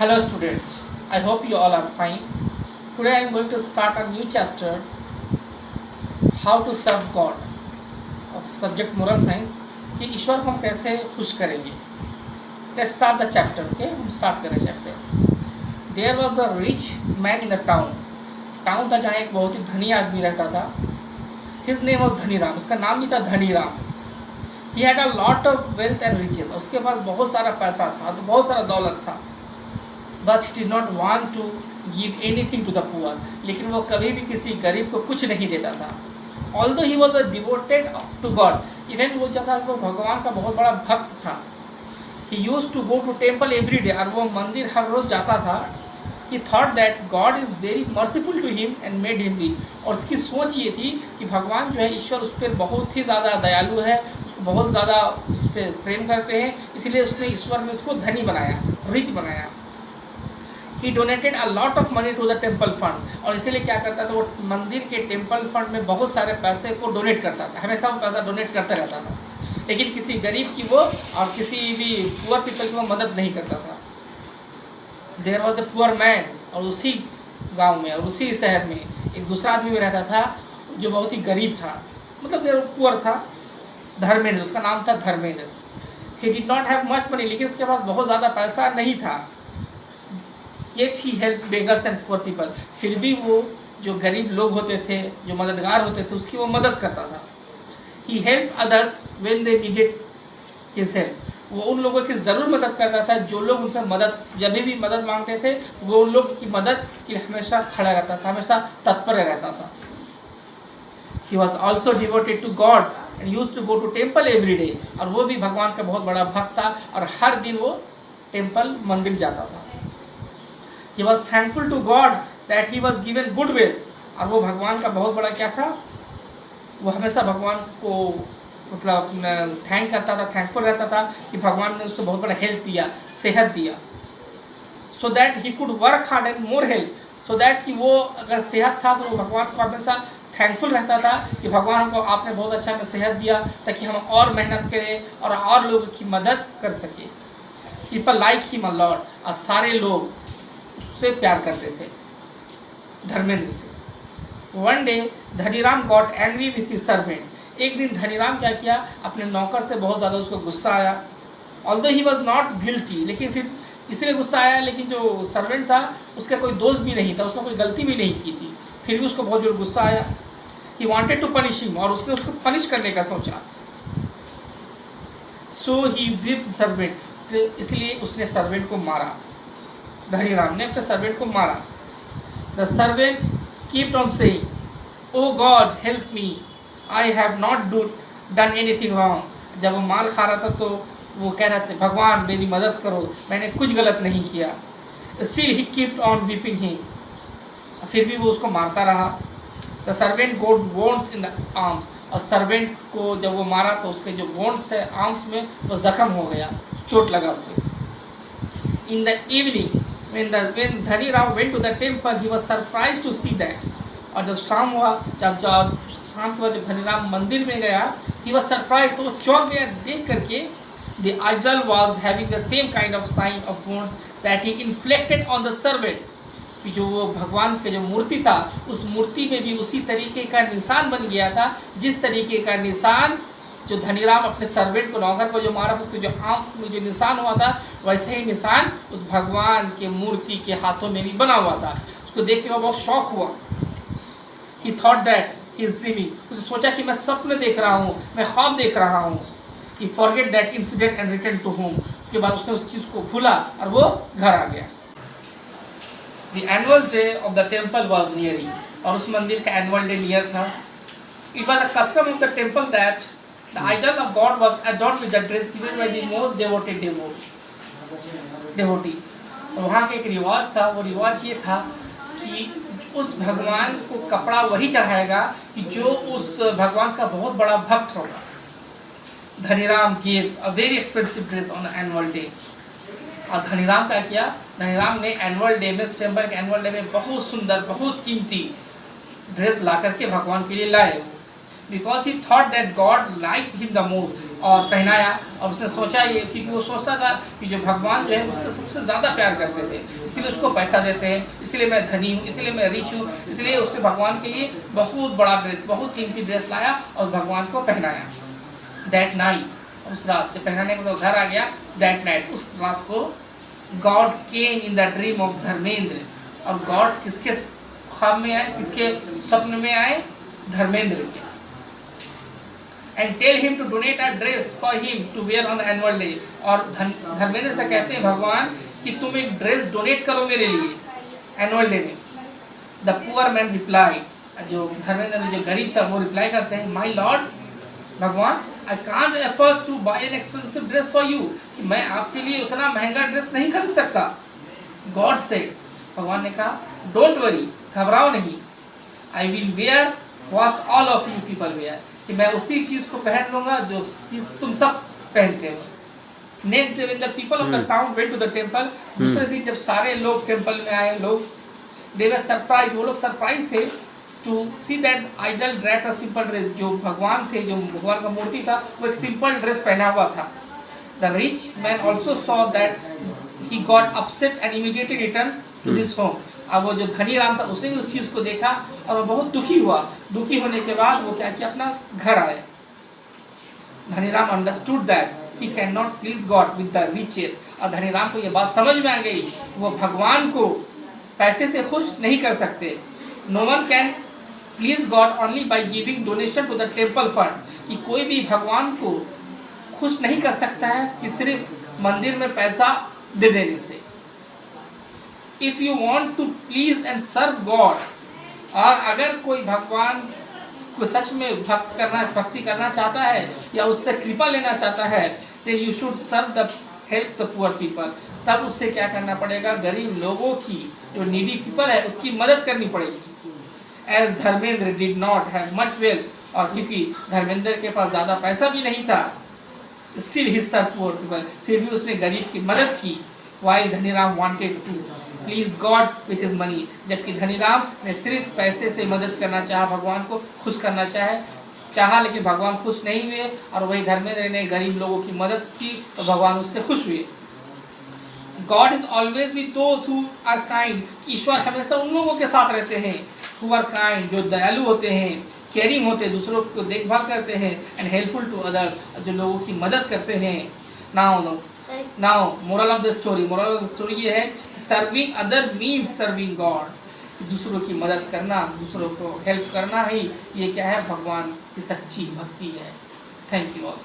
Hello students, I hope you all are fine. Today I am going to start a new chapter, How to Serve God, of subject Moral Science, कि ईश्वर को हम कैसे खुश करेंगे. Let's start the chapter, okay? हम start करें chapter. There was a rich man in the town. Town था जहाँ एक बहुत ही धनी आदमी रहता था. His name was Dhaniram. उसका नाम भी था Dhaniram. He had a lot of wealth and riches. उसके पास बहुत सारा पैसा था, तो बहुत सारा दौलत था. But he did not want to give anything to the poor. लेकिन वो कभी भी किसी गरीब को कुछ नहीं देता था. Although he was a devoted to God, even वो जो था वो भगवान का बहुत बड़ा भक्त था. He used to go to temple every day. और वो मंदिर हर रोज जाता था. He thought that God is very merciful to him and made him rich. और उसकी सोच ये थी कि भगवान जो है ईश्वर उस पर बहुत ही ज़्यादा दयालु है, उसको बहुत ज़्यादा उस पर प्रेम करते हैं, इसलिए उसने ईश्वर ने उसको धनी बनाया, रिच बनाया. He donated a lot of money to the temple fund. और इसीलिए क्या करता था, वो मंदिर के टेम्पल फंड में बहुत सारे पैसे को डोनेट करता था. हमेशा वो पैसा डोनेट करता रहता था, लेकिन किसी गरीब की वो और किसी भी पुअर पीपल की वो मदद नहीं करता था. There was a poor man. और उसी गांव में और उसी शहर में एक दूसरा आदमी भी रहता था जो बहुत ही गरीब था, मतलब पुअर था. धर्मेंद्र, उसका नाम था Dharmendra. He did not have much money. लेकिन उसके पास बहुत ज़्यादा पैसा नहीं था. Yet he helped beggars and poor people. फिर भी वो जो गरीब लोग होते थे, जो मददगार होते थे, उसकी वो मदद करता था. He helped others when they needed his help. वो उन लोगों की ज़रूर मदद करता था जो लोग उनसे मदद जब भी मदद मांगते थे, वो उन लोगों की मदद के लिए हमेशा खड़ा रहता था, हमेशा तत्पर रहता था. He was also devoted to God and used to go to temple every day. और वो भी भगवान का बहुत बड़ा भक्त था और हर दिन वो टेम्पल मंदिर जाता था. He was thankful to God that he was given good wealth. और वो भगवान का बहुत बड़ा क्या था, वो हमेशा भगवान को मतलब थैंक करता था, थैंकफुल रहता था कि भगवान ने उसको बहुत बड़ा हेल्थ दिया, सेहत दिया. So that he could work hard and more health. So that कि वो अगर सेहत था तो वो भगवान को हमेशा थैंकफुल रहता था कि भगवान हमको आपने बहुत अच्छा हमें सेहत दिया ताकि हम और मेहनत करें और लोगों की मदद कर सके. People like him a lot. और सारे लोग उससे प्यार करते थे, धर्मेंद्र से. One day Dhaniram got angry with his servant. एक दिन धनीराम क्या किया, अपने नौकर से बहुत ज़्यादा उसको गुस्सा आया. Although he was not guilty. लेकिन फिर इसलिए गुस्सा आया, लेकिन जो सर्वेंट था उसका कोई दोष भी नहीं था, उसने कोई गलती भी नहीं की थी, फिर भी उसको बहुत जोर गुस्सा आया. He wanted to punish him. और उसने उसको पनिश करने का सोचा. So he whipped servant. इसलिए उसने सर्वेंट को मारा. धनीराम ने अपने सर्वेंट को मारा. The servant kept on saying, oh God help me, I have not done anything wrong. जब वो मार खा रहा था तो वो कह रहे थे, भगवान मेरी मदद करो, मैंने कुछ गलत नहीं किया. Still he kept on weeping him. फिर भी वो उसको मारता रहा. The servant got wounds in the arms. और सर्वेंट को जब वो मारा तो उसके जो वोन्स है आर्म्स में वो जख्म हो गया, चोट लगा उसे. In the evening when Dhanirao went to the temple, he was surprised to see that. और जब शाम हुआ, जब शाम के बाद जब धनीराम मंदिर में गया, he was surprised, तो वो चौंक गया देख करके. The idol was having the same kind of sign of wounds that he inflicted on the servant. कि जो वो भगवान के जो मूर्ति था, उस मूर्ति में भी उसी तरीके का निशान बन गया था, जिस तरीके का निशान जो धनीराम अपने सर्वेंट को नौकर को जो मारा था, उसके जो आंख में जो निशान हुआ था, वैसे ही निशान उस भगवान के मूर्ति के हाथों में भी बना हुआ था. उसको देख के वो बहुत शौक हुआ. He thought that he is dreaming. उसने सोचा कि मैं सपने देख रहा हूँ, मैं ख्वाब देख रहा हूँ. He forget that incident and returned to home. उसके बाद उसने उस चीज़ को भूला और वो घर आ गया. The annual day of the temple was nearing. और उस मंदिर का annual day near था. It was a custom of the temple that the idol of God was adorned with the dress given by the most devoted devotee. और वहाँ का एक रिवाज था. वो रिवाज ये था कि उस भगवान को कपड़ा वही चढ़ाएगा कि जो उस भगवान का बहुत बड़ा भक्त होगा. Dhaniram gave a very expensive dress on annual day. और धनीराम क्या किया, धनीराम ने एनुअल डे में, सितंबर के एनुअल डे में बहुत सुंदर, बहुत कीमती ड्रेस ला करके भगवान के लिए लाए. Because he thought that God liked him the most. और पहनाया, और उसने सोचा ये, क्योंकि वो सोचता था कि जो भगवान जो है उससे सबसे ज़्यादा प्यार करते थे, इसलिए उसको पैसा देते हैं, इसलिए मैं धनी हूँ, इसलिए मैं रिच हूँ, इसलिए उसने भगवान के लिए बहुत बड़ा ड्रेस, बहुत कीमती ड्रेस लाया और उस भगवान को पहनाया। दैट नाइट, उस रात जब पहनाने को तो घर आ गया, दैट नाइट, उस रात को God came in the dream of Dharmendra, और गॉड किसके ख्वाब में आए, किसके स्वप्न में आए, धर्मेंद्र के, and tell him to donate a dress for him to wear on the annual day, और धर्मेंद्र से कहते हैं भगवान कि तुम एक ड्रेस डोनेट करो मेरे लिए एनुअल डे में। द पुअर मैन रिप्लाई, जो धर्मेंद्र जो गरीब था वो रिप्लाई करते हैं, माय लॉर्ड, भगवान, I can't afford to buy an expensive dress for you, कि मैं आपके लिए उतना महंगा ड्रेस नहीं खरीद सकता। गॉड से, भगवान ने कहा, डोंट वरी, घबराओ नहीं, I will wear what all of you people wear, कि मैं उसी चीज को पहन लूंगा जो चीज तुम सब पहनते हो। Next day when the people of the town went to the temple, दूसरे दिन जब सारे लोग टेंपल में आए, लोग दे वर सरप्राइज, वो लोग सरप्राइज थे to see that idol dressed a simple dress, जो भगवान थे, जो भगवान का मूर्ति था, वो एक सिंपल ड्रेस पहना हुआ था। The rich man also saw that he got upset and immediately return to this home. अब वो जो धनी राम था उसने भी उस चीज को देखा और वो बहुत दुखी हुआ। दुखी होने के बाद वो क्या किया, अपना घर आए। Dhani Ram understood that he can not please God with the riches, और धनी राम को ये बात समझ में आ गई, वो भगवान को पैसे से खुश नहीं कर सकते। No one can please God only by giving donation to the temple fund, कि कोई भी भगवान को खुश नहीं कर सकता है कि सिर्फ मंदिर में पैसा दे देने से। If you want to please and serve God, और अगर कोई भगवान को सच में भक्ति करना चाहता है या उससे कृपा लेना चाहता है, then you should serve the help the poor people, तब उससे क्या करना पड़ेगा, गरीब लोगों की, जो नीडी पीपल है उसकी मदद करनी पड़ेगी। As Dharmendra did not have much wealth, और क्योंकि धर्मेंद्र के पास ज्यादा पैसा भी नहीं था, still he served poor people, फिर भी उसने गरीब की मदद की। While Dhaniram wanted to please God with his money, जबकि धनीराम ने सिर्फ पैसे से मदद करना चाहा, भगवान को खुश करना चाहा, लेकिन भगवान खुश नहीं हुए, और वही धर्मेंद्र ने गरीब लोगों की मदद की तो भगवान उससे खुश हुए। God is always with those who are kind, ईश्वर हमेशा उन लोगों के साथ रहते हैं who are kind, जो दयालु होते हैं, केयरिंग होते हैं, दूसरों को देखभाल करते हैं, एंड हेल्पफुल टू अदर्स, जो लोगों की मदद करते हैं। Now moral of the story ये है, serving other means serving God, दूसरों की मदद करना, दूसरों को हेल्प करना ही ये क्या है, भगवान की सच्ची भक्ति है। Thank you all.